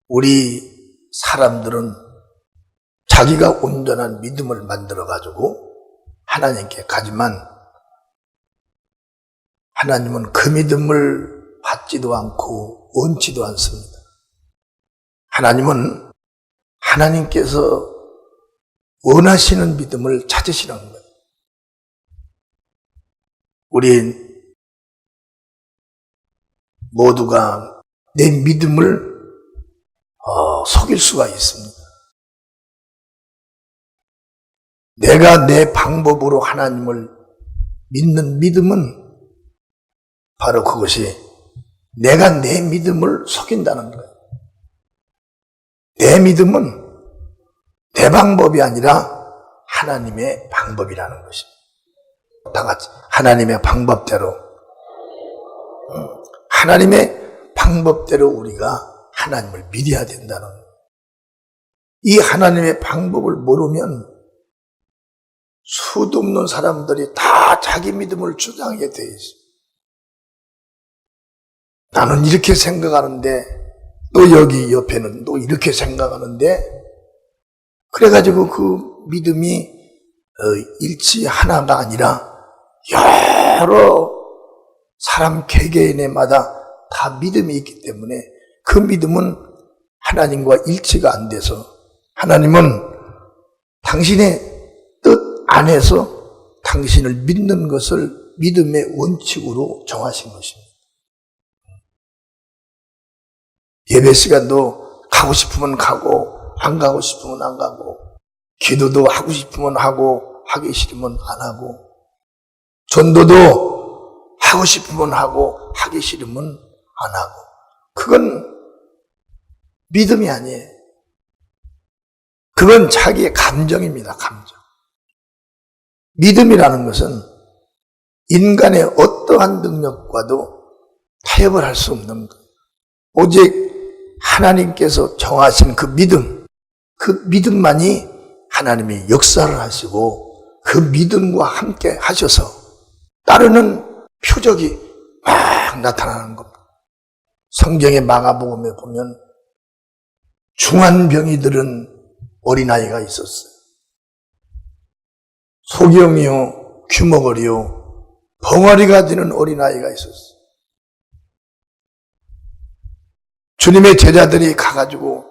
우리 사람들은 자기가 온전한 믿음을 만들어가지고 하나님께 가지만 하나님은 그 믿음을 받지도 않고 원치도 않습니다. 하나님은 하나님께서 원하시는 믿음을 찾으시는 거예요. 우리 모두가 내 믿음을 속일 수가 있습니다. 내가 내 방법으로 하나님을 믿는 믿음은 바로 그것이 내가 내 믿음을 속인다는 거예요. 내 믿음은 내 방법이 아니라 하나님의 방법이라는 것입니다. 다 같이 하나님의 방법대로, 하나님의 방법대로 우리가 하나님을 믿어야 된다는 거예요. 이 하나님의 방법을 모르면 수도 없는 사람들이 다 자기 믿음을 주장하게 돼 있어요. 나는 이렇게 생각하는데 또 여기 옆에는 또 이렇게 생각하는데 그래가지고 그 믿음이 일치 하나가 아니라 여러 사람 개개인마다 다 믿음이 있기 때문에 그 믿음은 하나님과 일치가 안 돼서 하나님은 당신의 뜻 안에서 당신을 믿는 것을 믿음의 원칙으로 정하신 것입니다. 예배 시간도 가고 싶으면 가고 안 가고 싶으면 안 가고 기도도 하고 싶으면 하고 하기 싫으면 안 하고 전도도 하고 싶으면 하고 하기 싫으면 안 하고 그건 믿음이 아니에요. 그건 자기의 감정입니다. 감정. 믿음이라는 것은 인간의 어떠한 능력과도 타협을 할 수 없는 거예요. 오직 하나님께서 정하신 그 믿음만이 하나님이 역사를 하시고 그 믿음과 함께 하셔서 따르는 표적이 막 나타나는 겁니다. 성경의 마가복음에 보면 중한 병이들은 어린아이가 있었어요. 소경이요, 귀머거리요, 벙어리가 되는 어린아이가 있었어요. 주님의 제자들이 가가지고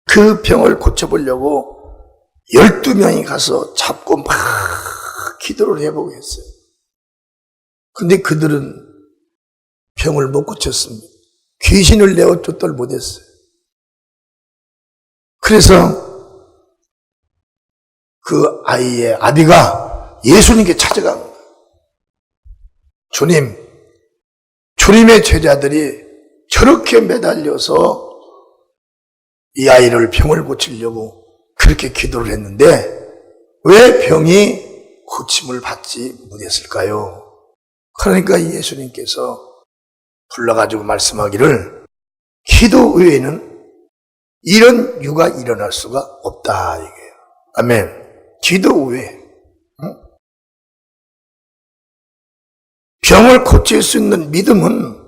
그 병을 고쳐보려고 12명이 가서 잡고 막 기도를 해보고 했어요. 근데 그들은 병을 못 고쳤습니다. 귀신을 내어 쫓들 못했어요. 그래서 그 아이의 아비가 예수님께 찾아간 거예요. 주님의 제자들이 저렇게 매달려서 이 아이를 병을 고치려고 그렇게 기도를 했는데 왜 병이 고침을 받지 못했을까요? 그러니까 예수님께서 불러가지고 말씀하기를 기도 외에는 이런 유가 일어날 수가 없다 이게요. 아멘. 기도 외에 병을 고칠 수 있는 믿음은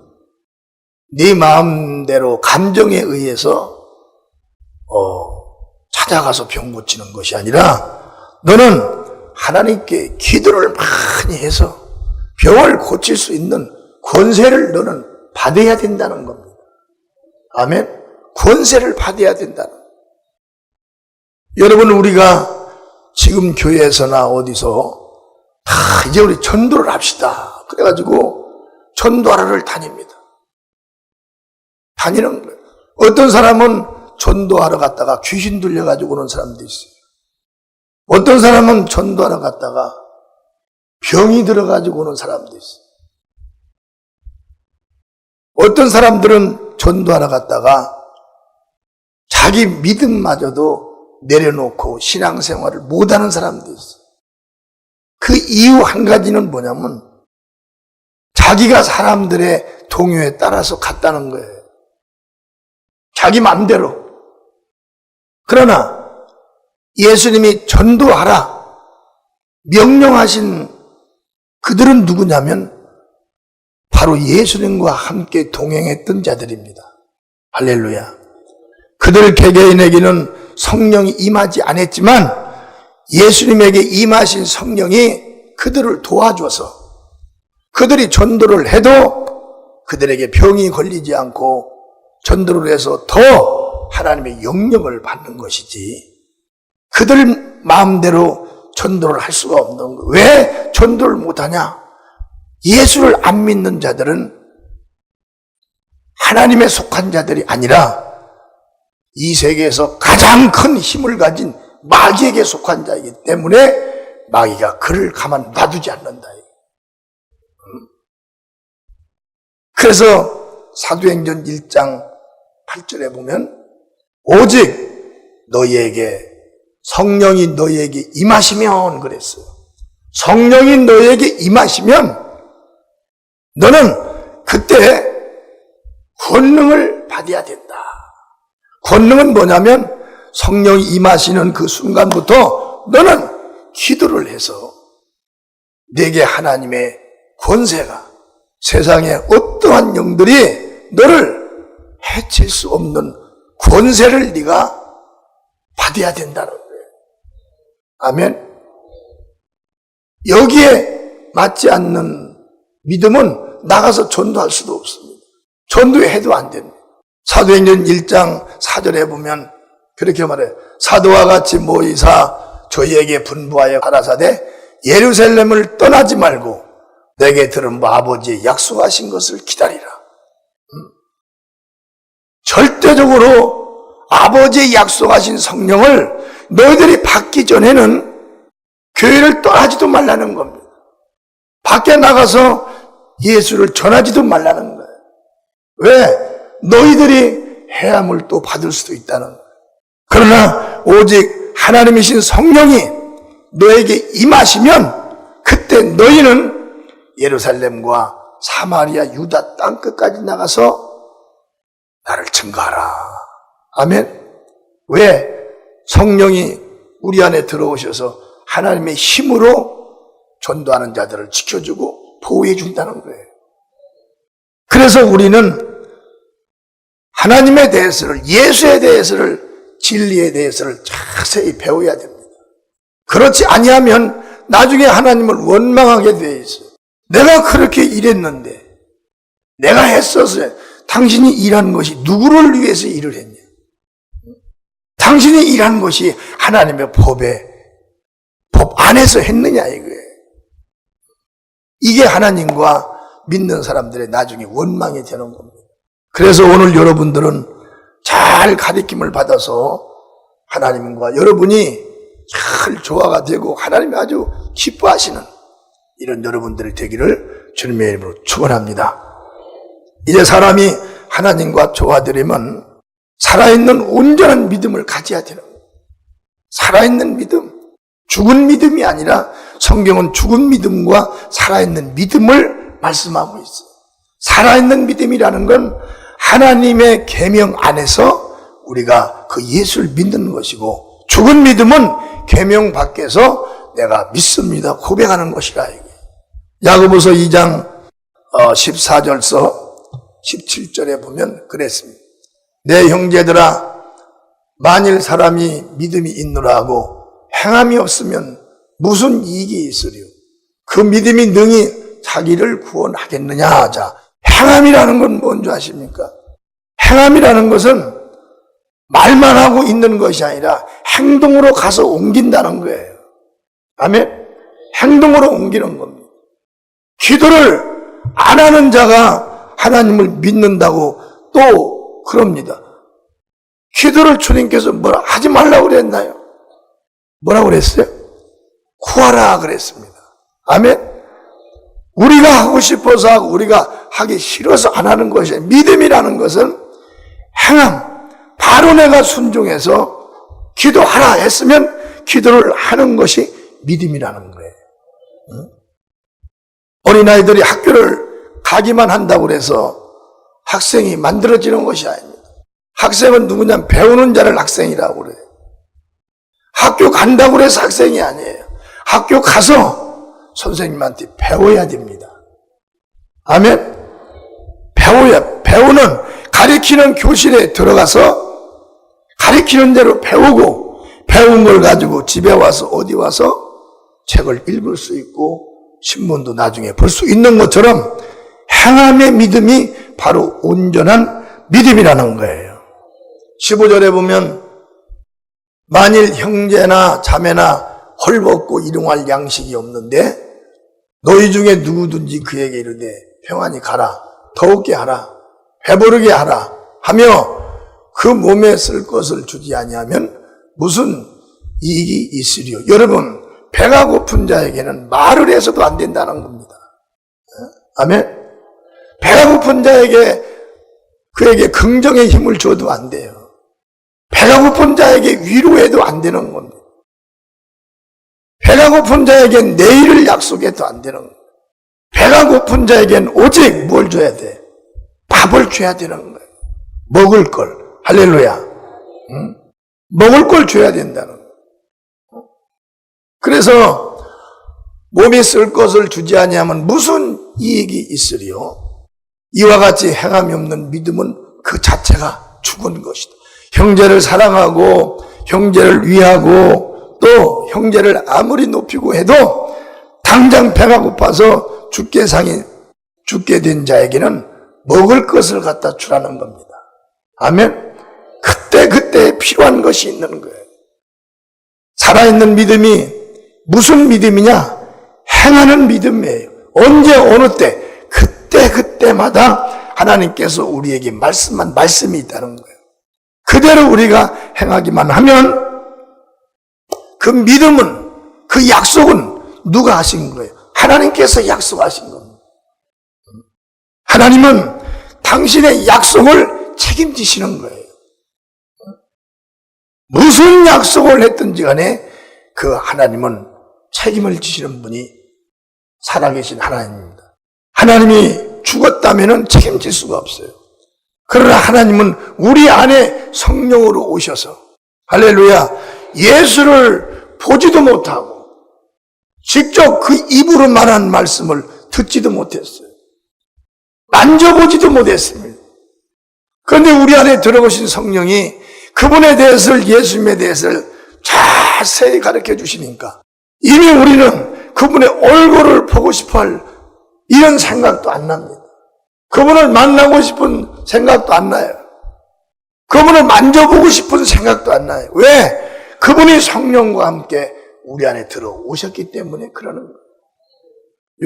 네 마음대로 감정에 의해서 찾아가서 병 고치는 것이 아니라 너는 하나님께 기도를 많이 해서 병을 고칠 수 있는 권세를 너는 받아야 된다는 겁니다. 아멘. 권세를 받아야 된다는 겁니다. 여러분 우리가 지금 교회에서나 어디서 다 이제 우리 전도를 합시다. 그래가지고 전도하러를 다닙니다. 다니는 거예요. 어떤 사람은 전도하러 갔다가 귀신 들려가지고 오는 사람도 있어요. 어떤 사람은 전도하러 갔다가 병이 들어가지고 오는 사람도 있어요. 어떤 사람들은 전도하러 갔다가 자기 믿음마저도 내려놓고 신앙생활을 못하는 사람도 있어요. 그 이유 한 가지는 뭐냐면 자기가 사람들의 동요에 따라서 갔다는 거예요. 자기 마음대로. 그러나 예수님이 전도하라 명령하신 그들은 누구냐면 바로 예수님과 함께 동행했던 자들입니다. 할렐루야. 그들 개개인에게는 성령이 임하지 않았지만 예수님에게 임하신 성령이 그들을 도와줘서 그들이 전도를 해도 그들에게 병이 걸리지 않고 전도를 해서 더 하나님의 영령을 받는 것이지, 그들 마음대로 전도를 할 수가 없는 거예요. 왜 전도를 못하냐? 예수를 안 믿는 자들은 하나님에 속한 자들이 아니라 이 세계에서 가장 큰 힘을 가진 마귀에게 속한 자이기 때문에 마귀가 그를 가만 놔두지 않는다. 그래서 사도행전 1장 8절에 보면 오직 너희에게 성령이 너희에게 임하시면 그랬어요. 성령이 너희에게 임하시면 너는 그때 권능을 받아야 된다. 권능은 뭐냐면 성령이 임하시는 그 순간부터 너는 기도를 해서 내게 하나님의 권세가, 세상의 어떠한 영들이 너를 해칠 수 없는 권세를 네가 받아야 된다는 거예요. 아멘. 여기에 맞지 않는 믿음은 나가서 전도할 수도 없습니다. 전도해도 안 됩니다. 사도행전 1장 4절에 보면 그렇게 말해요. 사도와 같이 모이사 저희에게 분부하여 가라사대 예루살렘을 떠나지 말고 내게 들은 바 아버지의 약속하신 것을 기다리라. 절대적으로 아버지의 약속하신 성령을 너희들이 받기 전에는 교회를 떠나지도 말라는 겁니다. 밖에 나가서 예수를 전하지도 말라는 거예요. 왜? 너희들이 해함을 또 받을 수도 있다는 거예요. 그러나 오직 하나님이신 성령이 너에게 임하시면 그때 너희는 예루살렘과 사마리아, 유다 땅끝까지 나가서 나를 증거하라. 아멘. 왜? 성령이 우리 안에 들어오셔서 하나님의 힘으로 전도하는 자들을 지켜주고 보호해 준다는 거예요. 그래서 우리는 하나님에 대해서를, 예수에 대해서를, 진리에 대해서를 자세히 배워야 됩니다. 그렇지 아니하면 나중에 하나님을 원망하게 돼 있어요. 내가 그렇게 일했는데, 내가 했어서 당신이 일한 것이 누구를 위해서 일을 했냐? 당신이 일한 것이 하나님의 법 안에서 했느냐 이거예요. 이게 하나님과 믿는 사람들의 나중에 원망이 되는 겁니다. 그래서 오늘 여러분들은 잘 가르침을 받아서 하나님과 여러분이 잘 조화가 되고 하나님이 아주 기뻐하시는 이런 여러분들이 되기를 주님의 이름으로 축원합니다. 이제 사람이 하나님과 조화되려면 살아있는 온전한 믿음을 가져야 되는 거예요. 살아있는 믿음, 죽은 믿음이 아니라 성경은 죽은 믿음과 살아있는 믿음을 말씀하고 있어요. 살아있는 믿음이라는 건 하나님의 계명 안에서 우리가 그 예수를 믿는 것이고, 죽은 믿음은 계명 밖에서 내가 믿습니다 고백하는 것이라. 야고보서 2장 14절서 17절에 보면 그랬습니다. 내 형제들아, 만일 사람이 믿음이 있노라 하고 행함이 없으면 무슨 이익이 있으리요? 그 믿음이 능히 자기를 구원하겠느냐. 자, 행함이라는 건 뭔지 아십니까? 행함이라는 것은 말만 하고 있는 것이 아니라 행동으로 가서 옮긴다는 거예요. 아멘? 행동으로 옮기는 겁니다. 기도를 안 하는 자가 하나님을 믿는다고 또 그럽니다. 기도를 주님께서 뭐라 하지 말라고 그랬나요? 뭐라고 그랬어요? 구하라 그랬습니다. 아멘? 우리가 하고 싶어서 하고 우리가 하기 싫어서 안 하는 것이에요. 믿음이라는 것은 행함, 바로 내가 순종해서 기도하라 했으면 기도를 하는 것이 믿음이라는 거예요. 어린아이들이 학교를 가기만 한다고 해서 학생이 만들어지는 것이 아닙니다. 학생은 누구냐면 배우는 자를 학생이라고 그래요. 학교 간다고 해서 학생이 아니에요. 학교 가서 선생님한테 배워야 됩니다. 아멘? 배우는 가르치는 교실에 들어가서 가르치는 대로 배우고 배운 걸 가지고 집에 와서 어디 와서 책을 읽을 수 있고 신문도 나중에 볼 수 있는 것처럼 행함의 믿음이 바로 온전한 믿음이라는 거예요. 15절에 보면 만일 형제나 자매나 헐벗고 일용할 양식이 없는데 너희 중에 누구든지 그에게 이르되 평안히 가라, 더욱게 하라, 배부르게 하라 하며 그 몸에 쓸 것을 주지 아니하면 무슨 이익이 있으리요. 여러분, 배가 고픈 자에게는 말을 해서도 안 된다는 겁니다. 아멘. 배가 고픈 자에게 그에게 긍정의 힘을 줘도 안 돼요. 배가 고픈 자에게 위로해도 안 되는 겁니다. 배가 고픈 자에겐 내일을 약속해도 안 되는 거예요. 배가 고픈 자에겐 오직 뭘 줘야 돼? 밥을 줘야 되는 거예요. 먹을 걸. 할렐루야. 응? 먹을 걸 줘야 된다는 거예요. 그래서 몸이 쓸 것을 주지 아니하면 무슨 이익이 있으리요? 이와 같이 행함이 없는 믿음은 그 자체가 죽은 것이다. 형제를 사랑하고 형제를 위하고 또 형제를 아무리 높이고 해도 당장 배가 고파서 죽게 된 자에게는 먹을 것을 갖다 주라는 겁니다. 아멘. 그때 필요한 것이 있는 거예요. 살아있는 믿음이 무슨 믿음이냐? 행하는 믿음이에요. 언제 어느 때 그때마다 하나님께서 우리에게 말씀이 있다는 거예요. 그대로 우리가 행하기만 하면 그 믿음은, 그 약속은 누가 하신 거예요? 하나님께서 약속하신 겁니다. 하나님은 당신의 약속을 책임지시는 거예요. 무슨 약속을 했든지 간에 그 하나님은 책임을 지시는 분이 살아계신 하나님입니다. 하나님이 죽었다면 책임질 수가 없어요. 그러나 하나님은 우리 안에 성령으로 오셔서 할렐루야, 예수를 보지도 못하고 직접 그 입으로 말한 말씀을 듣지도 못했어요. 만져보지도 못했습니다. 그런데 우리 안에 들어오신 성령이 그분에 대해서, 예수님에 대해서 자세히 가르쳐 주시니까 이미 우리는 그분의 얼굴을 보고 싶어 할 이런 생각도 안 납니다. 그분을 만나고 싶은 생각도 안 나요. 그분을 만져보고 싶은 생각도 안 나요. 왜? 그분이 성령과 함께 우리 안에 들어오셨기 때문에 그러는 거예요.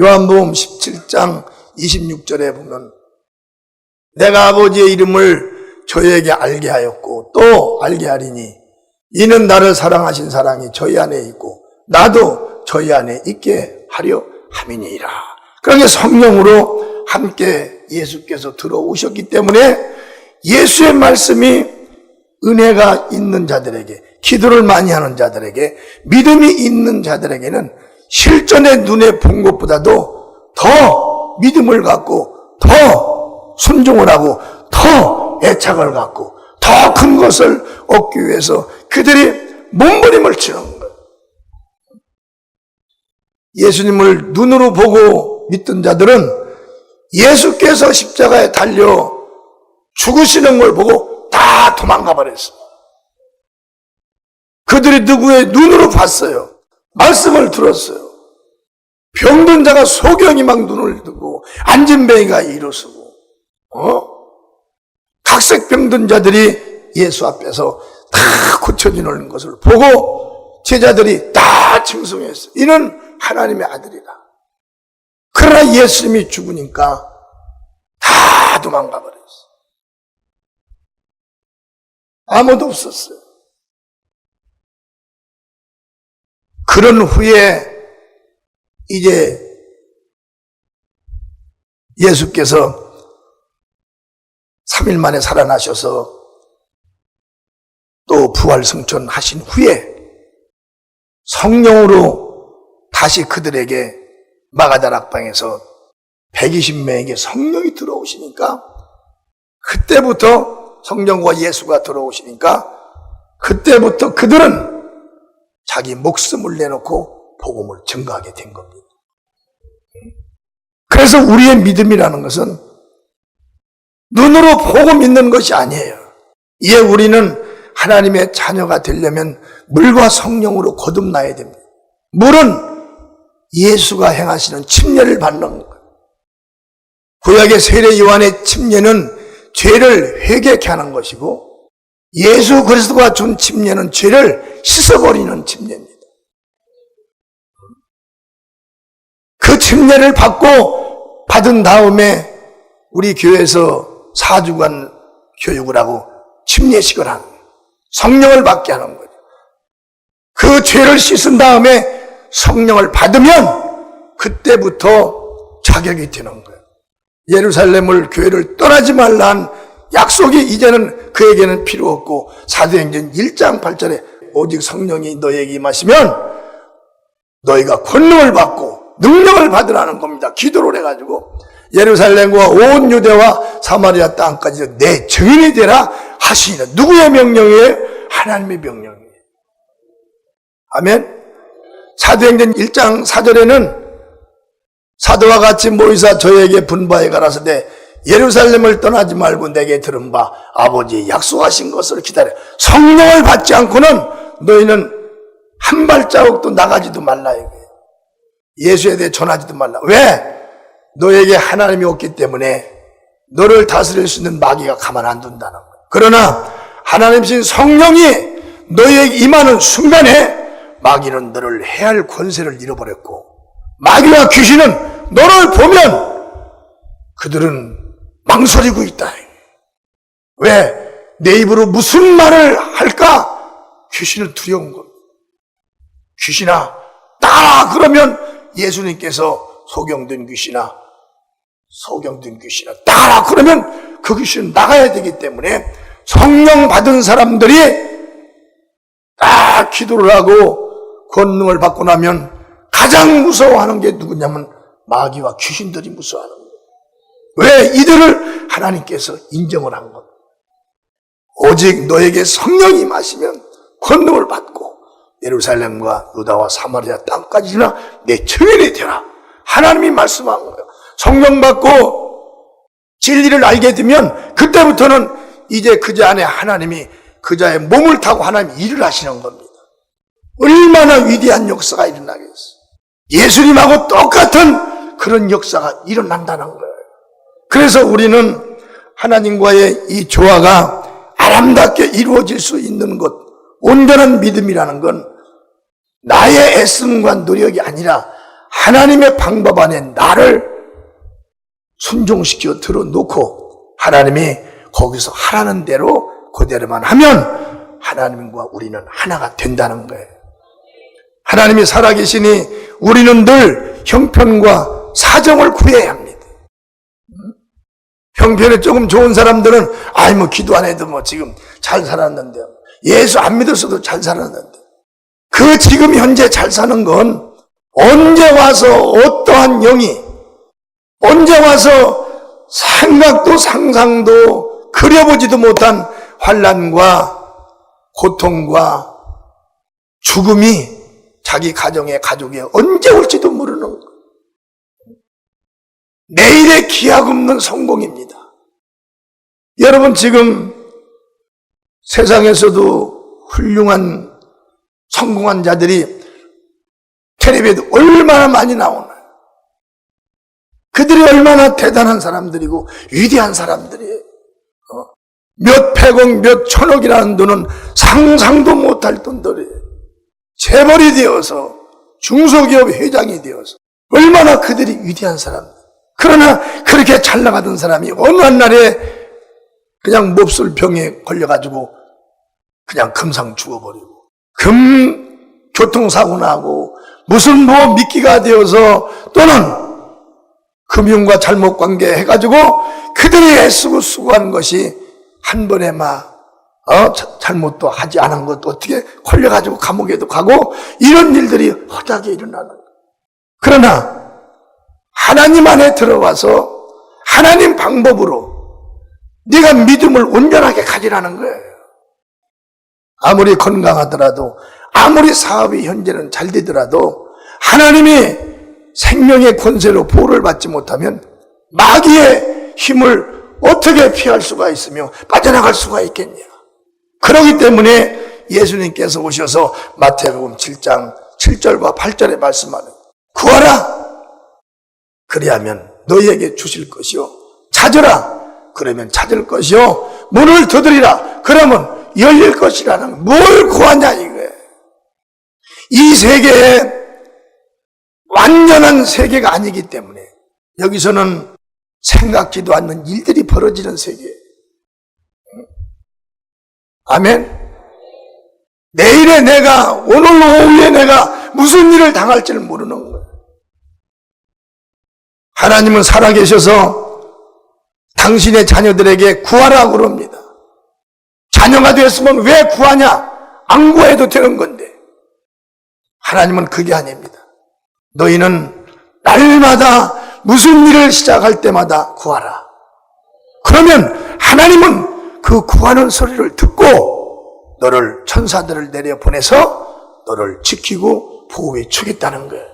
요한복음 17장 26절에 보면 내가 아버지의 이름을 저희에게 알게 하였고 또 알게 하리니 이는 나를 사랑하신 사랑이 저희 안에 있고 나도 저희 안에 있게 하려 함이니이다. 그러니까 성령으로 함께 예수께서 들어오셨기 때문에 예수의 말씀이 은혜가 있는 자들에게, 기도를 많이 하는 자들에게, 믿음이 있는 자들에게는 실전에 눈에 본 것보다도 더 믿음을 갖고 더 순종을 하고 더 애착을 갖고 더 큰 것을 얻기 위해서 그들이 몸부림을 치는 거예요. 예수님을 눈으로 보고 믿던 자들은 예수께서 십자가에 달려 죽으시는 걸 보고 다 도망가 버렸어요. 그들이 누구의 눈으로 봤어요. 말씀을 들었어요. 병든 자가 소경이 막 눈을 뜨고 안진뱅이가 일어서고 각색 병든 자들이 예수 앞에서 다 고쳐지는 것을 보고 제자들이 다 칭송했어요. 이는 하나님의 아들이다. 그러나 예수님이 죽으니까 다 도망가 버렸어요. 아무도 없었어요. 그런 후에 이제 예수께서 3일 만에 살아나셔서 또 부활 승천하신 후에 성령으로 다시 그들에게 마가다락방에서 120명에게 성령이 들어오시니까 그때부터 성령과 예수가 들어오시니까 그때부터 그들은 자기 목숨을 내놓고 복음을 증거하게 된 겁니다. 그래서 우리의 믿음이라는 것은 눈으로 보고 믿는 것이 아니에요. 이에 우리는 하나님의 자녀가 되려면 물과 성령으로 거듭나야 됩니다. 물은 예수가 행하시는 침례를 받는 거예요. 구약의 세례 요한의 침례는 죄를 회개케 하는 것이고, 예수 그리스도가 준 침례는 죄를 씻어버리는 침례입니다. 그 침례를 받은 다음에 우리 교회에서 4주간 교육을 하고 침례식을 하는 거예요. 성령을 받게 하는 거죠. 그 죄를 씻은 다음에 성령을 받으면 그때부터 자격이 되는 거예요. 예루살렘을, 교회를 떠나지 말라는 약속이 이제는 그에게는 필요 없고, 사도행전 1장 8절에 오직 성령이 너에게 임하시면 너희가 권능을 받고 능력을 받으라는 겁니다. 기도를 해가지고 예루살렘과 온 유대와 사마리아 땅까지 내 증인이 되라 하시니라. 누구의 명령이에요? 하나님의 명령이에요. 아멘. 사도행전 1장 4절에는 사도와 같이 모이사 저에게 분바에 가라사대 예루살렘을 떠나지 말고 내게 들은 바 아버지의 약속하신 것을 기다려. 성령을 받지 않고는 너희는 한 발자국도 나가지도 말라. 예수에 대해 전하지도 말라. 왜? 너에게 하나님이 없기 때문에 너를 다스릴 수 있는 마귀가 가만 안 둔다는 거야. 그러나 하나님이신 성령이 너에게 임하는 순간에 마귀는 너를 해할 권세를 잃어버렸고, 마귀와 귀신은 너를 보면 그들은 망설이고 있다. 왜? 내 입으로 무슨 말을 할까? 귀신은 두려운 겁니다. 귀신아 따라 그러면 예수님께서 소경된 귀신아 따라 그러면 그 귀신은 나가야 되기 때문에 성령 받은 사람들이 딱 기도를 하고 권능을 받고 나면 가장 무서워하는 게 누구냐면 마귀와 귀신들이 무서워하는 거예요. 왜? 이들을 하나님께서 인정을 한 겁니다. 오직 너에게 성령이 임하시면 권능을 받고 예루살렘과 유다와 사마리아 땅까지 지나 내 증인이 되라. 하나님이 말씀한 거예요. 성령 받고 진리를 알게 되면 그때부터는 이제 그자 안에 하나님이 그자의 몸을 타고 하나님이 일을 하시는 겁니다. 얼마나 위대한 역사가 일어나겠어요. 예수님하고 똑같은 그런 역사가 일어난다는 거예요. 그래서 우리는 하나님과의 이 조화가 아름답게 이루어질 수 있는 것, 온전한 믿음이라는 건 나의 애씀과 노력이 아니라 하나님의 방법 안에 나를 순종시켜 들어놓고 하나님이 거기서 하라는 대로 그대로만 하면 하나님과 우리는 하나가 된다는 거예요. 하나님이 살아계시니 우리는 늘 형편과 사정을 구해야 합니다. 형편이 조금 좋은 사람들은 뭐 기도 안 해도 지금 잘 살았는데, 예수 안 믿었어도 잘 살았는데, 그 지금 현재 잘 사는 건 언제 와서 어떠한 영이 언제 와서 생각도 상상도 그려보지도 못한 환난과 고통과 죽음이 자기 가정에 언제 올지도 모르는 거예요. 내일의 기약 없는 성공입니다. 여러분 지금 세상에서도 훌륭한 성공한 자들이 텔레비에도 얼마나 많이 나오나요? 그들이 얼마나 대단한 사람들이고 위대한 사람들이에요. 몇 백억, 몇 천억이라는 돈은 상상도 못할 돈들이에요. 재벌이 되어서 중소기업 회장이 되어서 얼마나 그들이 위대한 사람들. 그러나 그렇게 잘 나가던 사람이 어느 한 날에 그냥 몹쓸 병에 걸려가지고 그냥 금상 죽어버리고, 교통사고 나고 무슨 미끼가 되어서 또는 금융과 잘못 관계 해가지고 그들이 애쓰고 수고한 것이 한 번에 잘못도 하지 않은 것도 어떻게 걸려가지고 감옥에도 가고 이런 일들이 허다하게 일어나는 거예요. 그러나 하나님 안에 들어와서 하나님 방법으로 네가 믿음을 온전하게 가지라는 거예요. 아무리 건강하더라도, 아무리 사업이 현재는 잘 되더라도 하나님이 생명의 권세로 보호를 받지 못하면 마귀의 힘을 어떻게 피할 수가 있으며 빠져나갈 수가 있겠냐. 그렇기 때문에 예수님께서 오셔서 마태복음 7장 7절과 8절에 말씀하는 구하라 그리하면 너희에게 주실 것이요 찾으라 그러면 찾을 것이요 문을 두드리라 그러면 열릴 것이라는 뭘 구하냐 이거예요. 이 세계에 완전한 세계가 아니기 때문에 여기서는 생각지도 않는 일들이 벌어지는 세계예요. 아멘. 내일에 내가 오늘 오후에 내가 무슨 일을 당할지를 모르는 거예요. 하나님은 살아계셔서 당신의 자녀들에게 구하라고 그럽니다. 자녀가 되었으면 왜 구하냐? 안 구해도 되는 건데 하나님은 그게 아닙니다. 너희는 날마다 무슨 일을 시작할 때마다 구하라. 그러면 하나님은 그 구하는 소리를 듣고 너를 천사들을 내려 보내서 너를 지키고 보호해 주겠다는 거예요.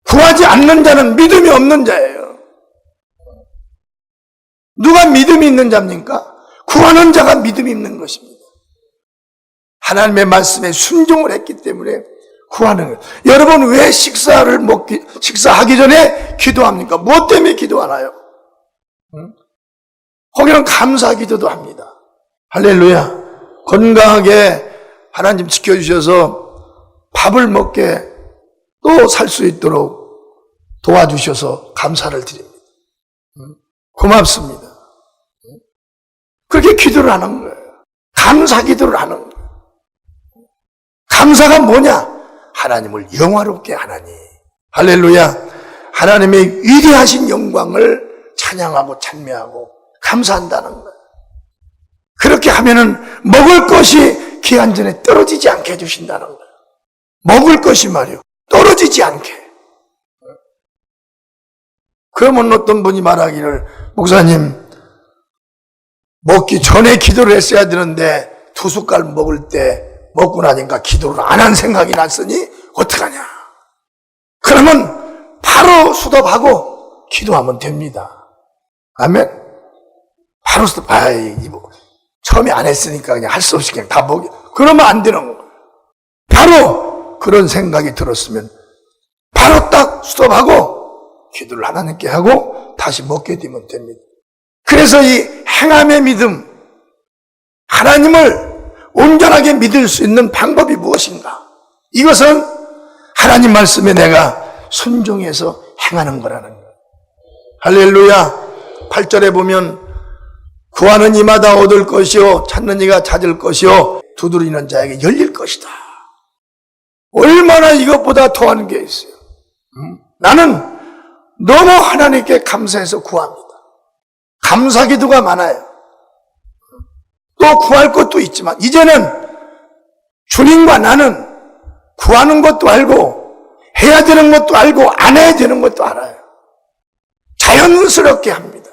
구하지 않는 자는 믿음이 없는 자예요. 누가 믿음이 있는 자입니까? 구하는 자가 믿음이 있는 것입니다. 하나님의 말씀에 순종을 했기 때문에 구하는 거예요. 여러분 왜 식사하기 전에 기도합니까? 무엇 때문에 기도하나요? 거기는 감사 기도도 합니다. 할렐루야. 건강하게 하나님 지켜주셔서 밥을 먹게 또 살 수 있도록 도와주셔서 감사를 드립니다. 고맙습니다. 그렇게 기도를 하는 거예요. 감사 기도를 하는 거예요. 감사가 뭐냐? 하나님을 영화롭게 하나니. 할렐루야. 하나님의 위대하신 영광을 찬양하고 찬미하고 감사한다는 거예요. 그렇게 하면은 먹을 것이 기한 전에 떨어지지 않게 해주신다는 거예요. 먹을 것이 말이요. 떨어지지 않게. 그러면 어떤 분이 말하기를 목사님 먹기 전에 기도를 했어야 되는데 2숟갈 먹을 때 먹고 나니까 기도를 안 한 생각이 났으니 어떡하냐. 그러면 바로 수답하고 기도하면 됩니다. 아멘. 바로 수답. 처음에 안 했으니까 그냥 할 수 없이 그냥 다 먹여. 그러면 안 되는 거예요. 바로 그런 생각이 들었으면 바로 딱 수답하고 기도를 하나님께 하고 다시 먹게 되면 됩니다. 그래서 이 행함의 믿음, 하나님을 온전하게 믿을 수 있는 방법이 무엇인가? 이것은 하나님 말씀에 내가 순종해서 행하는 거라는 거예요. 할렐루야. 8절에 보면 구하는 이마다 얻을 것이요 찾는 이가 찾을 것이요 두드리는 자에게 열릴 것이다. 얼마나 이것보다 더한 게 있어요. 나는 너무 하나님께 감사해서 구합니다. 감사 기도가 많아요. 또 구할 것도 있지만 이제는 주님과 나는 구하는 것도 알고 해야 되는 것도 알고 안 해야 되는 것도 알아요. 자연스럽게 합니다.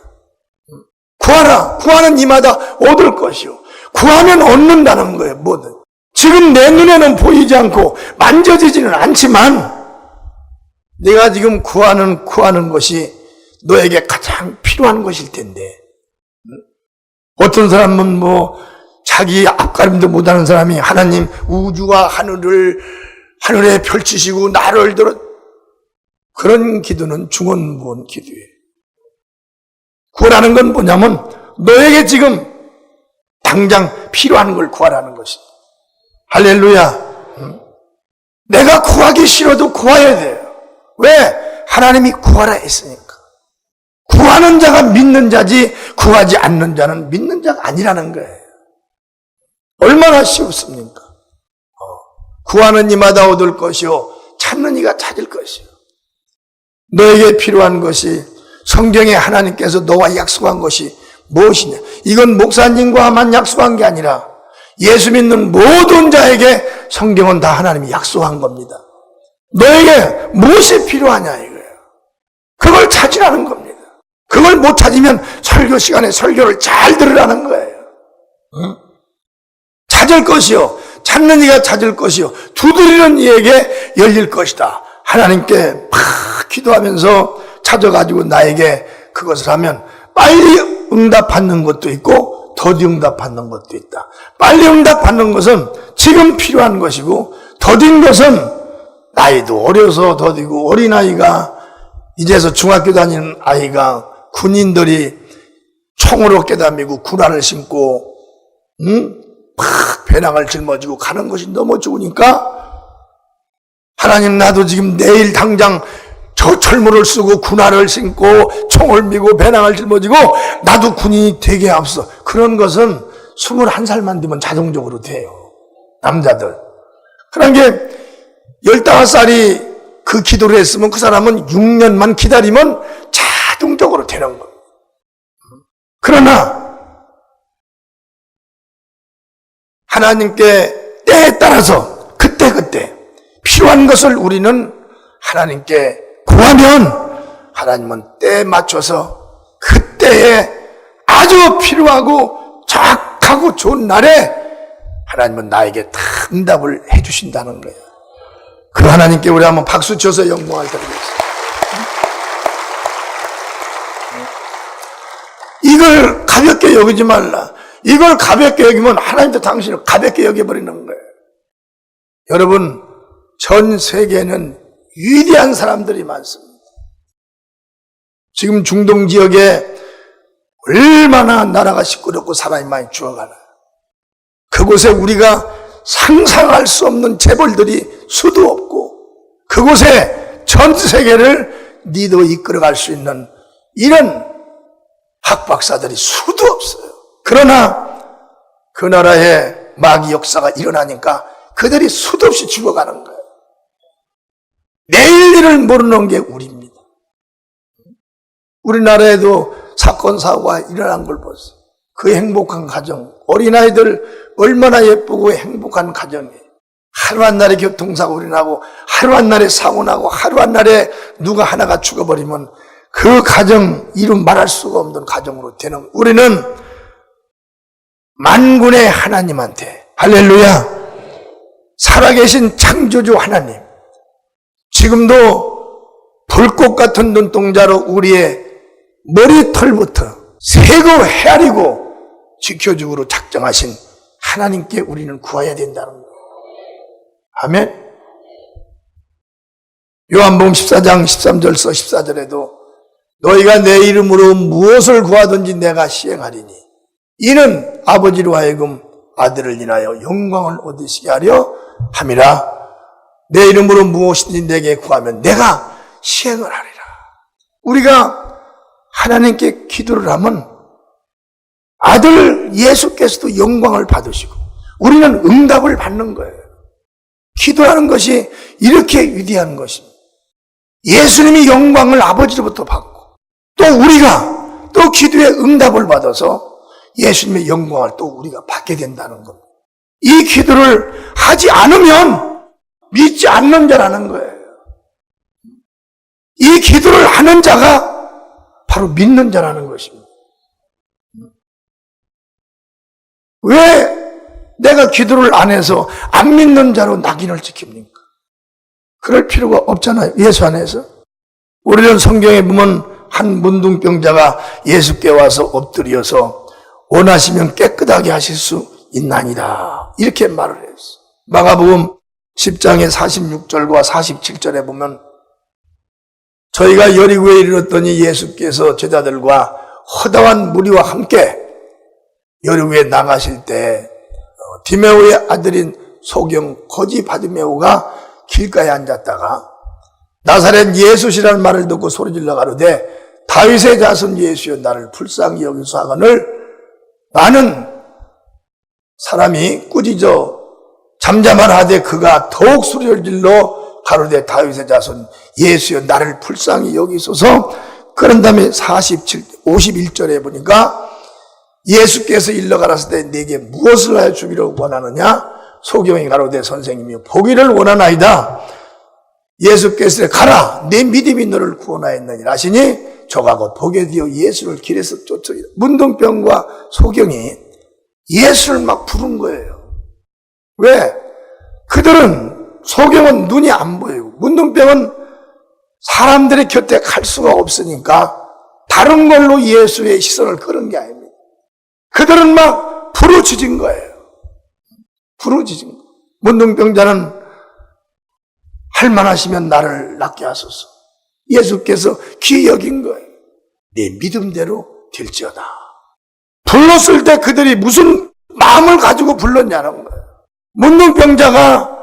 구하라. 구하는 이마다 얻을 것이요. 구하면 얻는다는 거예요. 뭐든. 지금 내 눈에는 보이지 않고 만져지지는 않지만 네가 지금 구하는 것이 너에게 가장 필요한 것일 텐데 어떤 사람은 자기 앞가림도 못하는 사람이 하나님 우주와 하늘에 펼치시고 나를 들어 그런 기도는 중언부언 기도예요. 구하라는 건 뭐냐면 너에게 지금 당장 필요한 걸 구하라는 것입니다. 할렐루야. 내가 구하기 싫어도 구해야 돼요. 왜? 하나님이 구하라 했으니까. 구하는 자가 믿는 자지 구하지 않는 자는 믿는 자가 아니라는 거예요. 얼마나 쉽습니까? 구하는 이마다 얻을 것이요 찾는 이가 찾을 것이요. 너에게 필요한 것이 성경에 하나님께서 너와 약속한 것이 무엇이냐? 이건 목사님과만 약속한 게 아니라 예수 믿는 모든 자에게 성경은 다 하나님이 약속한 겁니다. 너에게 무엇이 필요하냐 이거예요. 그걸 찾으라는 겁니다. 그걸 못 찾으면 설교 시간에 설교를 잘 들으라는 거예요. 응? 찾을 것이요 찾는 이가 찾을 것이요 두드리는 이에게 열릴 것이다. 하나님께 막 기도하면서 찾아가지고 나에게 그것을 하면 빨리 응답받는 것도 있고 더디 응답받는 것도 있다. 빨리 응답받는 것은 지금 필요한 것이고, 더딘 것은 나이도 어려서 더디고, 어린아이가 이제서 중학교 다니는 아이가 군인들이 총으로 깨담이고 군화를 신고 막 배낭을 짊어지고 가는 것이 너무 좋으니까, 하나님 나도 지금 내일 당장 저 철문을 쓰고 군화를 신고 총을 미고 배낭을 짊어지고 나도 군인이 되게 앞서. 그런 것은 21살만 되면 자동적으로 돼요, 남자들. 그런 게 15살이 그 기도를 했으면 그 사람은 6년만 기다리면 자동적으로 되는 겁니다. 그러나 하나님께 때에 따라서 그때그때 필요한 것을 우리는 하나님께 구하면, 하나님은 때에 맞춰서 그때에 아주 필요하고 정확하고 좋은 날에 하나님은 나에게 다 응답을 해주신다는 거예요. 그 하나님께 우리 한번 박수 쳐서 영광을 드리겠습니다. 이걸 가볍게 여기지 말라. 이걸 가볍게 여기면 하나님도 당신을 가볍게 여겨버리는 거예요. 여러분, 전 세계에는 위대한 사람들이 많습니다. 지금 중동 지역에 얼마나 나라가 시끄럽고 사람이 많이 죽어가나. 그곳에 우리가 상상할 수 없는 재벌들이 수도 없고, 그곳에 전 세계를 리더 이끌어갈 수 있는 이런 학박사들이 수도 없어요. 그러나 그 나라에 마귀 역사가 일어나니까 그들이 수도 없이 죽어가는 거예요. 내일 일을 모르는 게 우리입니다. 우리나라에도 사건 사고가 일어난 걸 보세요. 그 행복한 가정, 어린아이들 얼마나 예쁘고 행복한 가정이에요. 하루 한 날에 교통사고 일어나고, 하루 한 날에 사고 나고, 하루 한 날에 누가 하나가 죽어버리면 그 가정, 이루 말할 수가 없는 가정으로 되는, 우리는 만군의 하나님한테, 할렐루야, 살아계신 창조주 하나님, 지금도 불꽃 같은 눈동자로 우리의 머리털부터 세고 헤아리고 지켜주기로 작정하신 하나님께 우리는 구해야 된다는 거예요. 아멘. 요한복음 14장 13절서 14절에도 너희가 내 이름으로 무엇을 구하든지 내가 시행하리니 이는 아버지로 하여금 아들을 인하여 영광을 얻으시게 하려 함이라. 내 이름으로 무엇이든지 내게 구하면 내가 시행을 하리라. 우리가 하나님께 기도를 하면 아들 예수께서도 영광을 받으시고 우리는 응답을 받는 거예요. 기도하는 것이 이렇게 위대한 것입니다. 예수님이 영광을 아버지로부터 받고 또 우리가 또 기도의 응답을 받아서 예수님의 영광을 또 우리가 받게 된다는 겁니다. 이 기도를 하지 않으면 믿지 않는 자라는 거예요. 이 기도를 하는 자가 바로 믿는 자라는 것입니다. 왜 내가 기도를 안 해서 안 믿는 자로 낙인을 찍힙니까? 그럴 필요가 없잖아요. 예수 안에서. 우리는 성경에 보면 한 문둥병자가 예수께 와서 엎드려서 원하시면 깨끗하게 하실 수 있나이다, 이렇게 말을 했어요. 마가복음 10장의 46절과 47절에 보면 저희가 여리고에 이르렀더니 예수께서 제자들과 허다한 무리와 함께 여리고에 나가실 때 디메오의 아들인 소경 거지 바디메오가 길가에 앉았다가 나사렛 예수시라는 말을 듣고 소리질러 가로되 다윗의 자손 예수여 나를 불쌍히 여기소 하거늘 많은 사람이 꾸짖어 잠잠하되 그가 더욱 소리를 질러 가로되 다윗의 자손 예수여 나를 불쌍히 여기소서. 그런 다음에 51절에 보니까 예수께서 일러 가라사대 때 내게 무엇을 하여 주기를 원하느냐? 소경이 가로되 선생님이 보기를 원하나이다. 예수께서 가라 내 믿음이 너를 구원하였느니라 하시니 저가 곧 보게 되어 예수를 길에서 쫓으리라. 문둥병과 소경이 예수를 막 부른 거예요. 왜? 그들은, 소경은 눈이 안 보이고 문둥병은 사람들의 곁에 갈 수가 없으니까 다른 걸로 예수의 시선을 끌은 게 아닙니다. 그들은 막 부르짖은 거예요. 부르짖은 거예요. 문둥병자는 할만하시면 나를 낫게 하소서. 예수께서 귀히 여긴 거예요. 내 믿음대로 될지어다. 불렀을 때 그들이 무슨 마음을 가지고 불렀냐는 거예요. 문둥병자가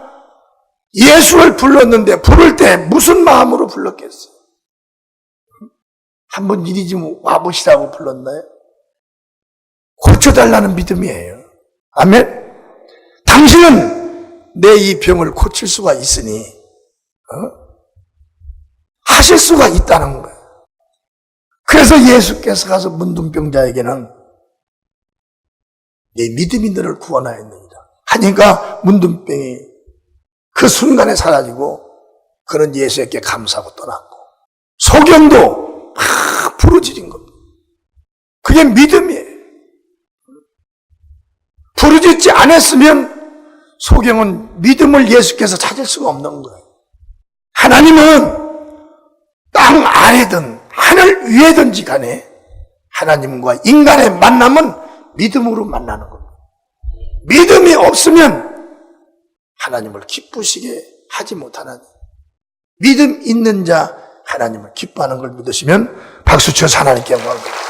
예수를 불렀는데 부를 때 무슨 마음으로 불렀겠어요? 한번 이리 좀 와보시라고 불렀나요? 고쳐달라는 믿음이에요. 아멘? 당신은 내 이 병을 고칠 수가 있으니 하실 수가 있다는 거예요. 그래서 예수께서 가서 문둥병자에게는 내 믿음이 너를 구원하였느니라 하니까 문둥병이 그 순간에 사라지고 그는 예수에게 감사하고 떠났고, 소경도 막 부르짖은 겁니다. 그게 믿음이에요. 부르짖지 않았으면 소경은 믿음을 예수께서 찾을 수가 없는 거예요. 하나님은 땅 아래든 하늘 위에든지 간에 하나님과 인간의 만남은 믿음으로 만나는 겁니다. 믿음이 없으면 하나님을 기쁘시게 하지 못하는, 믿음 있는 자 하나님을 기뻐하는 걸 믿으시면 박수 쳐서 하나님께 영광을 드립니다.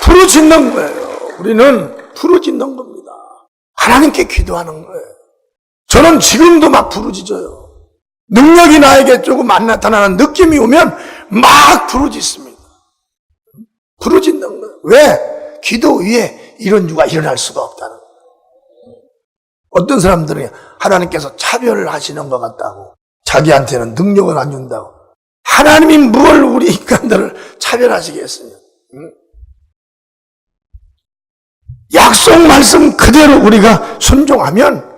부르짖는 거예요. 우리는 부르짖는 겁니다. 하나님께 기도하는 거예요. 저는 지금도 막 부르짖어요. 능력이 나에게 조금 안 나타나는 느낌이 오면 막 부르짖습니다. 부르짖는 거예요. 왜? 기도 위에 이런 유가 일어날 수가 없다는 거예요. 어떤 사람들은 하나님께서 차별을 하시는 것 같다고, 자기한테는 능력을 안 준다고. 하나님이 뭘 우리 인간들을 차별하시겠어요? 약속 말씀 그대로 우리가 순종하면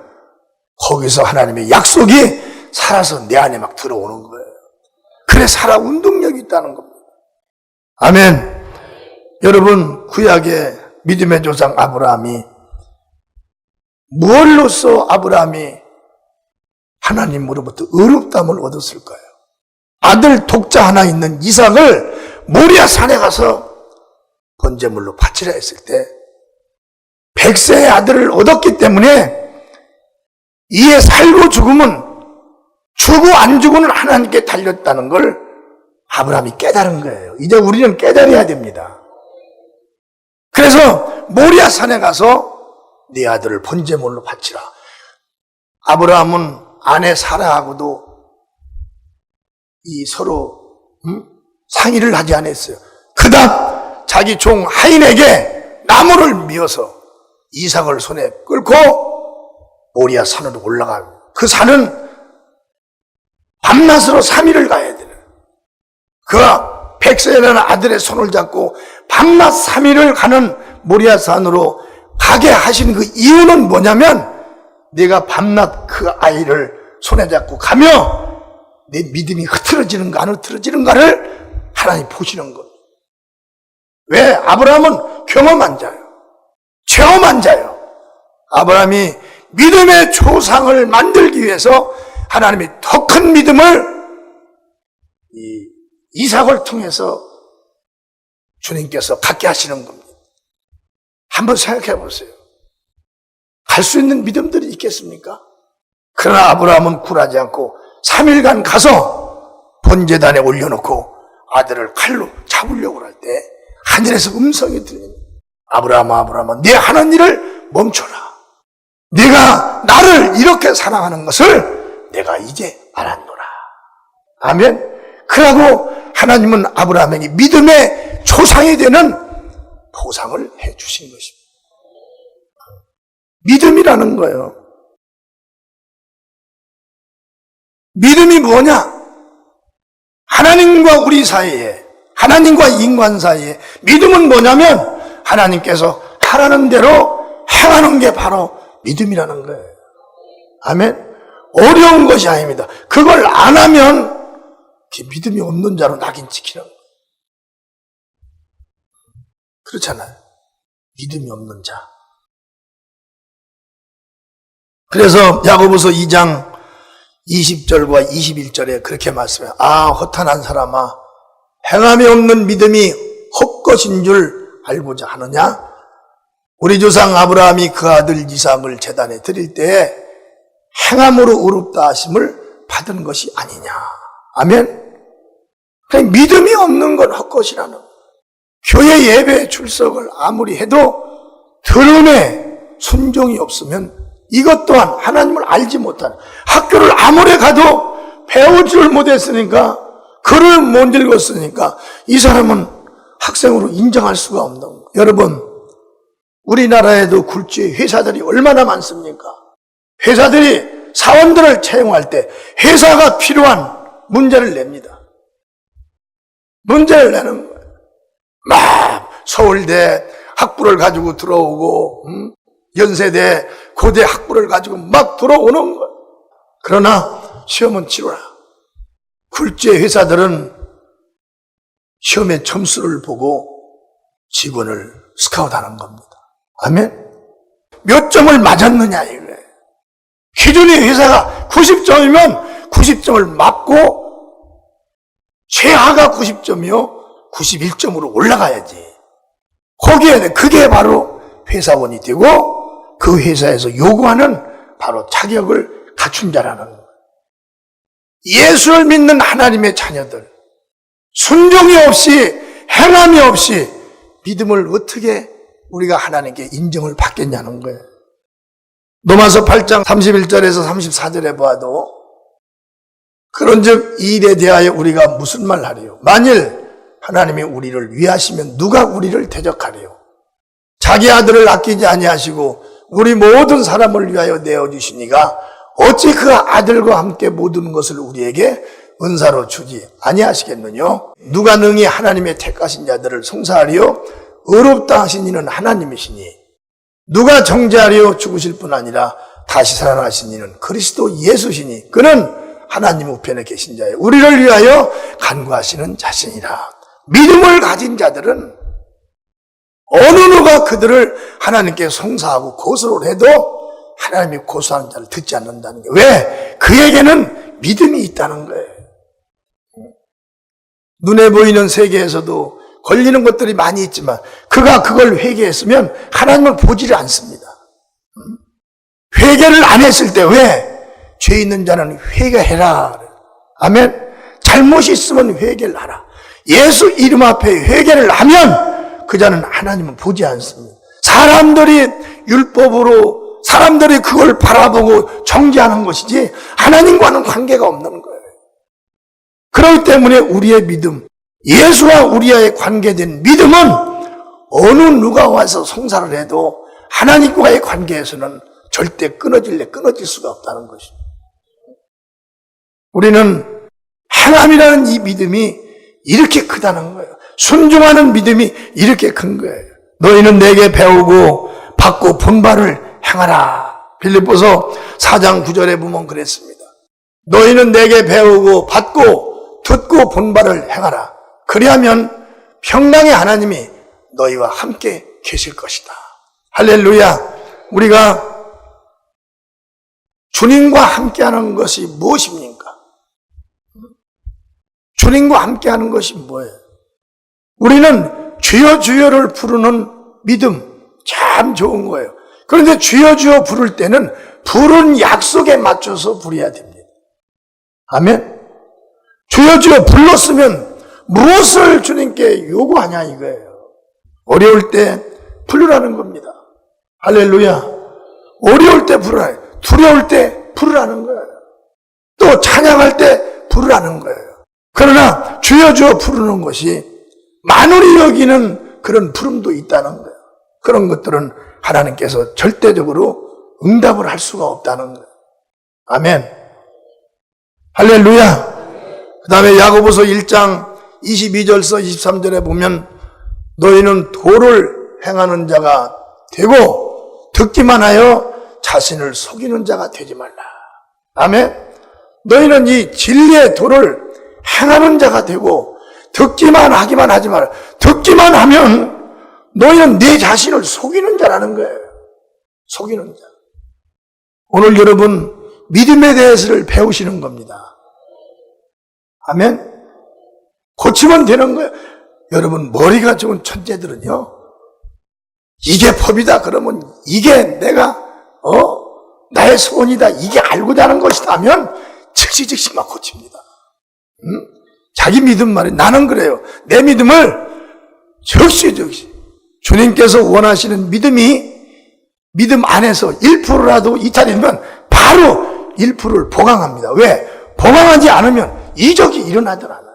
거기서 하나님의 약속이 살아서 내 안에 막 들어오는 거예요. 그래 살아 운동력이 있다는 겁니다. 아멘. 여러분, 구약의 믿음의 조상 아브라함이 무엇로서 아브라함이 하나님으로부터 의롭다함을 얻었을까요? 아들 독자 하나 있는 이삭을 모리아 산에 가서 번제물로 바치라 했을 때 100세의 아들을 얻었기 때문에 이에 살고 죽음은, 주고 안 주고는 하나님께 달렸다는 걸 아브라함이 깨달은 거예요. 이제 우리는 깨달아야 됩니다. 그래서 모리아 산에 가서 네 아들을 번제물로 바치라. 아브라함은 아내 사라하고도 이 서로 상의를 하지 않았어요. 그다음 자기 종 하인에게 나무를 미어서 이삭을 손에 끌고 모리아 산으로 올라가요. 그 산은 밤낮으로 3일을 가야 되는, 그 100세라는 아들의 손을 잡고 밤낮 3일을 가는 모리아 산으로 가게 하신 그 이유는 뭐냐면, 내가 밤낮 그 아이를 손에 잡고 가며 내 믿음이 흐트러지는가 안 흐트러지는가를 하나님 보시는 겁니다. 왜? 아브라함은 경험한 자예요. 체험한 자예요. 아브라함이 믿음의 조상을 만들기 위해서 하나님이 더 큰 믿음을 이삭을 통해서 주님께서 갖게 하시는 겁니다. 한번 생각해 보세요. 갈 수 있는 믿음들이 있겠습니까? 그러나 아브라함은 굴하지 않고 3일간 가서 번제단에 올려놓고 아들을 칼로 잡으려고 할 때 하늘에서 음성이 들립니다. 아브라함아, 아브라함아, 네 하는 일을 멈춰라. 네가 나를 이렇게 사랑하는 것을 내가 이제 알았노라. 아멘. 그러고 하나님은 아브라함에게 믿음의 조상이 되는 보상을 해 주신 것입니다. 믿음이라는 거예요. 믿음이 뭐냐? 하나님과 우리 사이에, 하나님과 인간 사이에 믿음은 뭐냐면 하나님께서 하라는 대로 행하는 게 바로 믿음이라는 거예요. 아멘. 어려운 것이 아닙니다. 그걸 안 하면 믿음이 없는 자로 낙인 찍히는 거예요. 그렇잖아요. 믿음이 없는 자. 그래서 야고보서 2장 20절과 21절에 그렇게 말씀해요. 아, 허탄한 사람아, 행함이 없는 믿음이 헛것인 줄 알고자 하느냐? 우리 조상 아브라함이 그 아들 이삭을 제단에 드릴 때에 행함으로 의롭다 하심을 받은 것이 아니냐. 아멘. 그냥 믿음이 없는 건 헛것이라는 거예요. 교회 예배 출석을 아무리 해도 드럼에 순종이 없으면 이것 또한 하나님을 알지 못하는, 학교를 아무리 가도 배우지를 못했으니까, 글을 못 읽었으니까 이 사람은 학생으로 인정할 수가 없는 거예요. 여러분, 우리나라에도 굴지의 회사들이 얼마나 많습니까? 회사들이 사원들을 채용할 때 회사가 필요한 문제를 냅니다. 문제를 내는 거예요. 막 서울대 학부를 가지고 들어오고, 연세대, 고대 학부를 가지고 막 들어오는 거예요. 그러나 시험은 치러라. 굴지의 회사들은 시험의 점수를 보고 직원을 스카우트하는 겁니다. 아멘? 몇 점을 맞았느냐 이거예요. 기존의 회사가 90점이면 90점을 맞고 최하가 90점이요 91점으로 올라가야지. 거기에 그게 바로 회사원이 되고 그 회사에서 요구하는 바로 자격을 갖춘 자라는 거예요. 예수를 믿는 하나님의 자녀들, 순종이 없이 행함이 없이 믿음을 어떻게 우리가 하나님께 인정을 받겠냐는 거예요. 로마서 8장 31절에서 34절에 봐도 그런즉 이 일에 대하여 우리가 무슨 말 하리요? 만일 하나님이 우리를 위하시면 누가 우리를 대적하리요? 자기 아들을 아끼지 아니하시고 우리 모든 사람을 위하여 내어주시니가 어찌 그 아들과 함께 모든 것을 우리에게 은사로 주지 아니하시겠느냐? 누가 능히 하나님의 택하신 자들을 송사하리요? 의롭다 하신 이는 하나님이시니 누가 정죄하리요? 죽으실 뿐 아니라 다시 살아나신 이는 그리스도 예수시니 그는 하나님 우편에 계신 자여 우리를 위하여 간구하시는 자신이라. 믿음을 가진 자들은 어느 누가 그들을 하나님께 송사하고 고소를 해도 하나님이 고소하는 자를 듣지 않는다는 게 왜? 그에게는 믿음이 있다는 거예요. 눈에 보이는 세계에서도 걸리는 것들이 많이 있지만 그가 그걸 회개했으면 하나님을 보지를 않습니다. 회개를 안 했을 때 왜? 죄 있는 자는 회개해라. 아멘. 잘못이 있으면 회개를 하라. 예수 이름 앞에 회개를 하면 그 자는 하나님을 보지 않습니다. 사람들이 율법으로 사람들이 그걸 바라보고 정죄하는 것이지 하나님과는 관계가 없는 거예요. 그렇기 때문에 우리의 믿음, 예수와 우리와의 관계된 믿음은 어느 누가 와서 송사를 해도 하나님과의 관계에서는 절대 끊어질 수가 없다는 것입니다. 우리는 행함이라는 이 믿음이 이렇게 크다는 거예요. 순종하는 믿음이 이렇게 큰 거예요. 너희는 내게 배우고 받고 본 바를 행하라. 빌립보서 4장 9절에 보면 그랬습니다. 너희는 내게 배우고 받고 듣고 본 바를 행하라. 그리하면 평강의 하나님이 너희와 함께 계실 것이다. 할렐루야. 우리가 주님과 함께하는 것이 무엇입니까? 주님과 함께하는 것이 뭐예요? 우리는 주여 주여를 부르는 믿음 참 좋은 거예요. 그런데 주여 주여 부를 때는 부른 약속에 맞춰서 부려야 됩니다. 아멘? 주여 주여 불렀으면 무엇을 주님께 요구하냐 이거예요. 어려울 때 부르라는 겁니다. 할렐루야. 어려울 때 부르라. 두려울 때 부르라는 거예요. 또 찬양할 때 부르라는 거예요. 그러나 주여 주여 부르는 것이 만월이 여기는 그런 부름도 있다는 거예요. 그런 것들은 하나님께서 절대적으로 응답을 할 수가 없다는 거예요. 아멘. 할렐루야. 그 다음에 야고보서 1장 22절서 23절에 보면 너희는 도를 행하는 자가 되고 듣기만 하여 자신을 속이는 자가 되지 말라. 아멘. 너희는 이 진리의 도를 행하는 자가 되고 듣기만 하기만 하지 마라. 듣기만 하면 너희는 내 자신을 속이는 자라는 거예요. 속이는 자. 오늘 여러분 믿음에 대해서를 배우시는 겁니다. 아멘. 고치면 되는 거예요. 여러분, 머리가 좋은 천재들은요, 이게 법이다 그러면 이게 내가 나의 소원이다, 이게 알고자 하는 것이다 하면 즉시 막 고칩니다. 자기 믿음 말이, 나는 그래요. 내 믿음을 즉시 주님께서 원하시는 믿음 안에서 1%라도 이탈이면 바로 1%를 보강합니다. 왜? 보강하지 않으면 이적이 일어나질 않아요.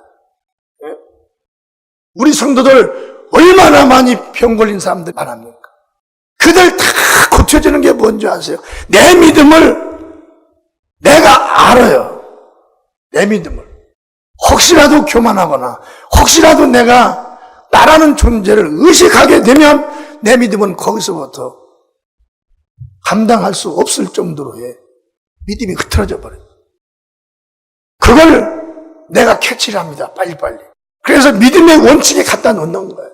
우리 성도들 얼마나 많이 병 걸린 사람들 많습니까? 그들 다 고쳐지는 게 뭔지 아세요? 내 믿음을 내가 알아요. 내 믿음을. 혹시라도 교만하거나 혹시라도 내가 나라는 존재를 의식하게 되면 내 믿음은 거기서부터 감당할 수 없을 정도로의 믿음이 흐트러져 버려요. 그걸 내가 캐치를 합니다. 빨리빨리. 그래서 믿음의 원칙에 갖다 놓는 거예요.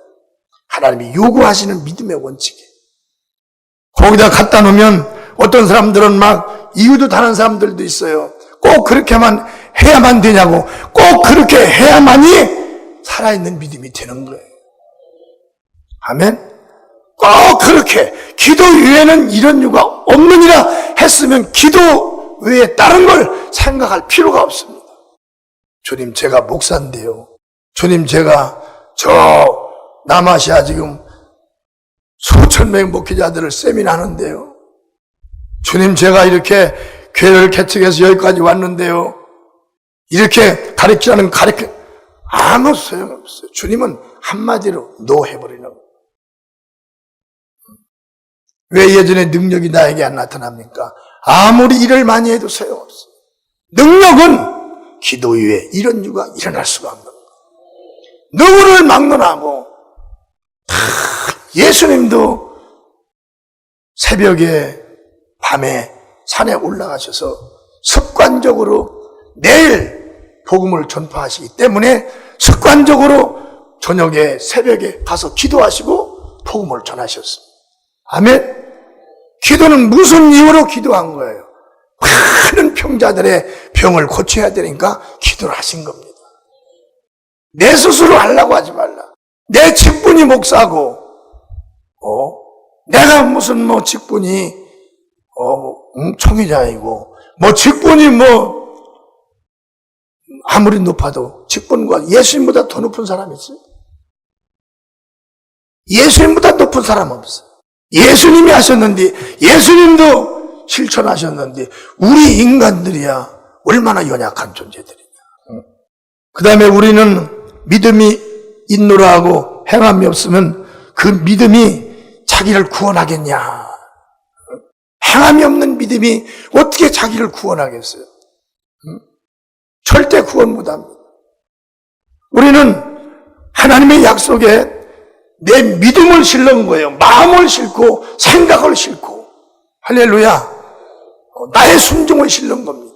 하나님이 요구하시는 믿음의 원칙에. 거기다 갖다 놓으면 어떤 사람들은 막 이유도 다른 사람들도 있어요. 꼭 그렇게만 해야만 되냐고, 꼭 그렇게 해야만이 살아있는 믿음이 되는 거예요. 아멘? 꼭 그렇게 기도 외에는 이런 이유가 없느니라 했으면 기도 외에 다른 걸 생각할 필요가 없습니다. 주님, 제가 목사인데요. 주님, 제가 저 남아시아 지금 수천 명의 목회자들을 세미나하는데요. 주님, 제가 이렇게 교회를 개척해서 여기까지 왔는데요. 이렇게 가르치라는 아무 소용없어요. 주님은 한마디로 노 해버리는 거예요. 왜 예전에 능력이 나에게 안 나타납니까? 아무리 일을 많이 해도 소용없어요. 능력은 기도 위에 이런 이유가 일어날 수가 없는 거예요. 누구를 막론하고 예수님도 새벽에 밤에 산에 올라가셔서 습관적으로 매일 복음을 전파하시기 때문에 습관적으로 저녁에 새벽에 가서 기도하시고 복음을 전하셨습니다. 아멘. 기도는 무슨 이유로 기도한 거예요? 많은 병자들의 병을 고쳐야 되니까 기도를 하신 겁니다. 내 스스로 하려고 하지 말라. 내 직분이 목사고, 내가 무슨 직분이 총회장이고, 직분이 아무리 높아도 직분과 예수님보다 더 높은 사람이 있어요? 예수님보다 높은 사람 없어요. 예수님이 하셨는데, 예수님도 실천하셨는데, 우리 인간들이야 얼마나 연약한 존재들이냐. 그 다음에 우리는 믿음이 있노라 하고 행함이 없으면 그 믿음이 자기를 구원하겠냐. 행함이 없는 믿음이 어떻게 자기를 구원하겠어요? 절대 구원 못합니다. 우리는 하나님의 약속에 내 믿음을 실는 거예요. 마음을 싣고 생각을 싣고, 할렐루야, 나의 순종을 실는 겁니다.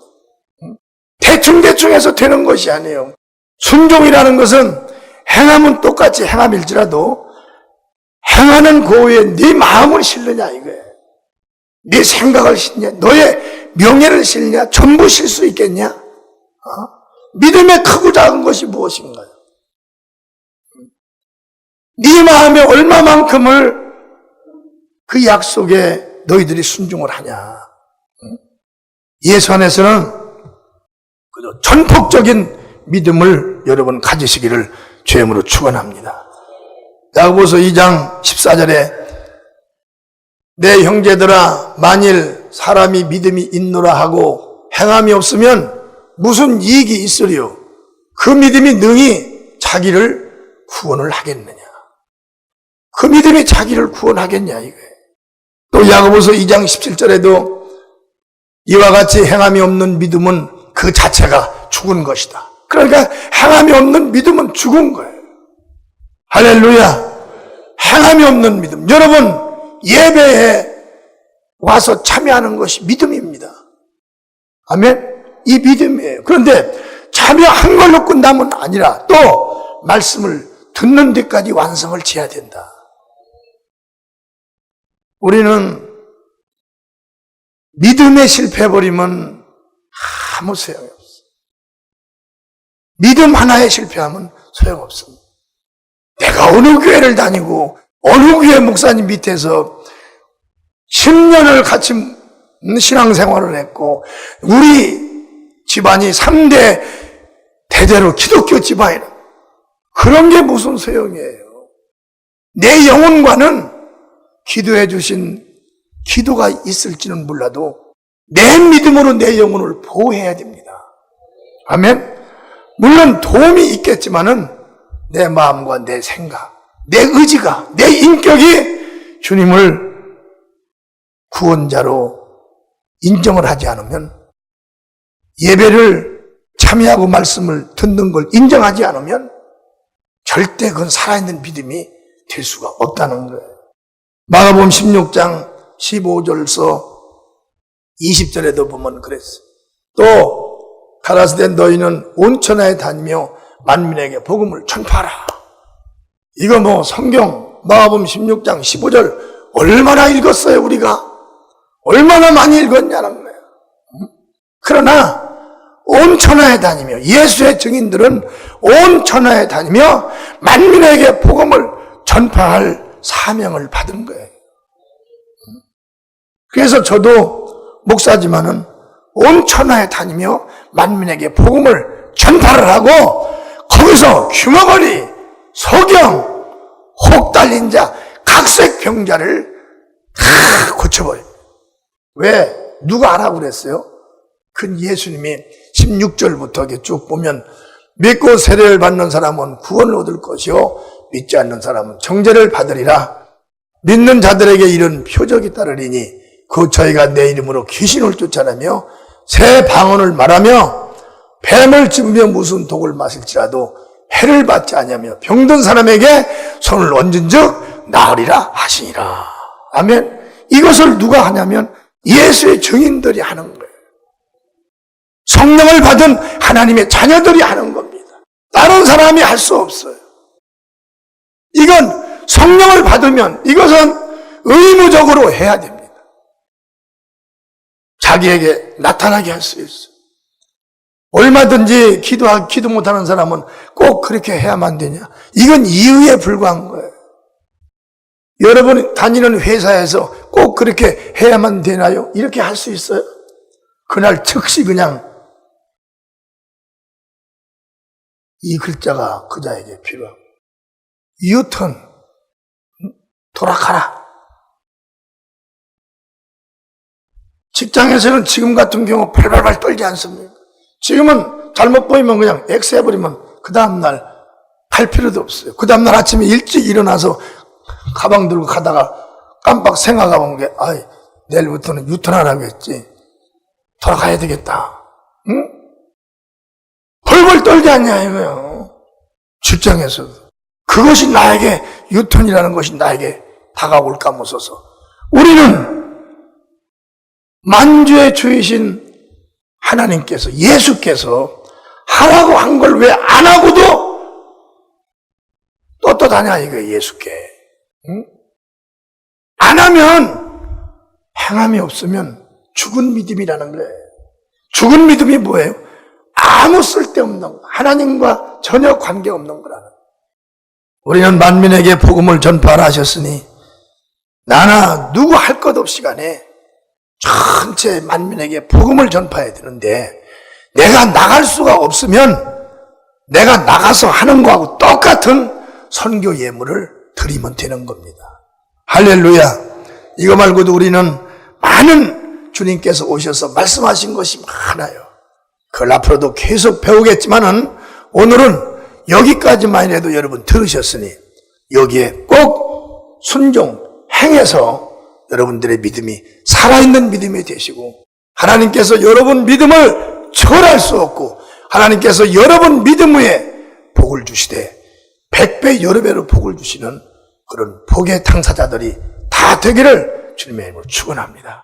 대충 해서 되는 것이 아니에요. 순종이라는 것은 행함은 똑같이 행함일지라도 행하는 그 후에 네 마음을 실느냐 이거예요. 네 생각을 실냐, 너의 명예를 실냐, 전부 실 수 있겠냐? 믿음의 크고 작은 것이 무엇인가요? 네 마음에 얼마만큼을 그 약속에 너희들이 순종을 하냐? 예수 안에서는 전폭적인 믿음을 여러분 가지시기를 주임으로 축원합니다. 야고보서 2장 14절에 내 형제들아, 만일 사람이 믿음이 있노라 하고 행함이 없으면 무슨 이익이 있으리요? 그 믿음이 능히 자기를 구원을 하겠느냐? 그 믿음이 자기를 구원하겠냐 이거예요. 또 야고보서 2장 17절에도 이와 같이 행함이 없는 믿음은 그 자체가 죽은 것이다. 그러니까 행함이 없는 믿음은 죽은 거예요. 할렐루야. 행함이 없는 믿음. 여러분, 예배에 와서 참여하는 것이 믿음입니다. 아멘. 이 믿음이에요. 그런데 참여한 걸로 끝나면 아니라 또 말씀을 듣는 데까지 완성을 지어야 된다. 우리는 믿음에 실패해버리면 아무 소용이 없어요. 믿음 하나에 실패하면 소용없습니다. 내가 어느 교회를 다니고 어느 교회 목사님 밑에서 10년을 같이 신앙생활을 했고 우리 집안이 3대 대대로 기독교 집안이라 그런 게 무슨 소용이에요. 내 영혼과는 기도해 주신 기도가 있을지는 몰라도 내 믿음으로 내 영혼을 보호해야 됩니다. 아멘. 물론 도움이 있겠지만은 내 마음과 내 생각, 내 의지가, 내 인격이 주님을 구원자로 인정을 하지 않으면, 예배를 참여하고 말씀을 듣는 걸 인정하지 않으면 절대 그건 살아있는 믿음이 될 수가 없다는 거예요. 마가복음 16장 15절서 20절에도 보면 그랬어요. 또 가라사대 너희는 온 천하에 다니며 만민에게 복음을 전파하라. 이거 뭐 성경 마가복음 16장 15절 얼마나 읽었어요 우리가? 얼마나 많이 읽었냐는 거예요. 그러나 온 천하에 다니며, 예수의 증인들은 온 천하에 다니며 만민에게 복음을 전파할 사명을 받은 거예요. 그래서 저도 목사지만은 온 천하에 다니며 만민에게 복음을 전파를 하고 거기서 규모거리, 소경, 혹 달린 자, 각색 병자를 다 고쳐버려요. 왜? 누가 하라고 그랬어요? 그 예수님이 16절부터 이렇게 쭉 보면 믿고 세례를 받는 사람은 구원을 얻을 것이요 믿지 않는 사람은 정죄를 받으리라. 믿는 자들에게 이런 표적이 따르리니 그 저희가 내 이름으로 귀신을 쫓아내며 새 방언을 말하며 뱀을 집으며 무슨 독을 마실지라도 해를 받지 아니하며 병든 사람에게 손을 얹은 즉 나으리라 하시니라. 아멘. 이것을 누가 하냐면 예수의 증인들이 하는 거예요. 성령을 받은 하나님의 자녀들이 하는 겁니다. 다른 사람이 할 수 없어요. 이건 성령을 받으면 이것은 의무적으로 해야 됩니다. 자기에게 나타나게 할 수 있어요. 얼마든지 기도 못하는 사람은 꼭 그렇게 해야만 되냐? 이건 이유에 불과한 거예요. 여러분이 다니는 회사에서 꼭 그렇게 해야만 되나요? 이렇게 할 수 있어요? 그날 즉시 그냥 이 글자가 그자에게 필요하고 유턴, 돌아가라. 직장에서는 지금 같은 경우 발발발 떨지 않습니다. 지금은 잘못 보이면 그냥 X해버리면 그 다음날 할 필요도 없어요. 그 다음날 아침에 일찍 일어나서 가방 들고 가다가 깜빡 생각해본 게 내일부터는 유턴하라고 했지. 돌아가야 되겠다. 응? 벌벌 떨지 않냐 이거요. 직장에서도. 그것이 나에게 유턴이라는 것이 나에게 다가올까 못서서 우리는 만주의 주이신 하나님께서, 예수께서 하라고 한 걸 왜 안 하고도 떳떳하냐 이거예요. 예수께. 응? 안 하면 행함이 없으면 죽은 믿음이라는 거예요. 죽은 믿음이 뭐예요? 아무 쓸데없는 거, 하나님과 전혀 관계없는 거라는 거예요. 우리는 만민에게 복음을 전파하라 하셨으니 나나 누구 할 것 없이 간에 전체 만민에게 복음을 전파해야 되는데 내가 나갈 수가 없으면 내가 나가서 하는 거하고 똑같은 선교 예물을 드리면 되는 겁니다. 할렐루야. 이거 말고도 우리는 많은 주님께서 오셔서 말씀하신 것이 많아요. 그걸 앞으로도 계속 배우겠지만은 오늘은 여기까지만이라도 여러분 들으셨으니 여기에 꼭 순종, 행해서 여러분들의 믿음이 살아있는 믿음이 되시고 하나님께서 여러분 믿음을 절할 수 없고 하나님께서 여러분 믿음 위에 복을 주시되 100배 여러 배로 복을 주시는 그런 복의 당사자들이 다 되기를 주님의 이름으로 축원합니다.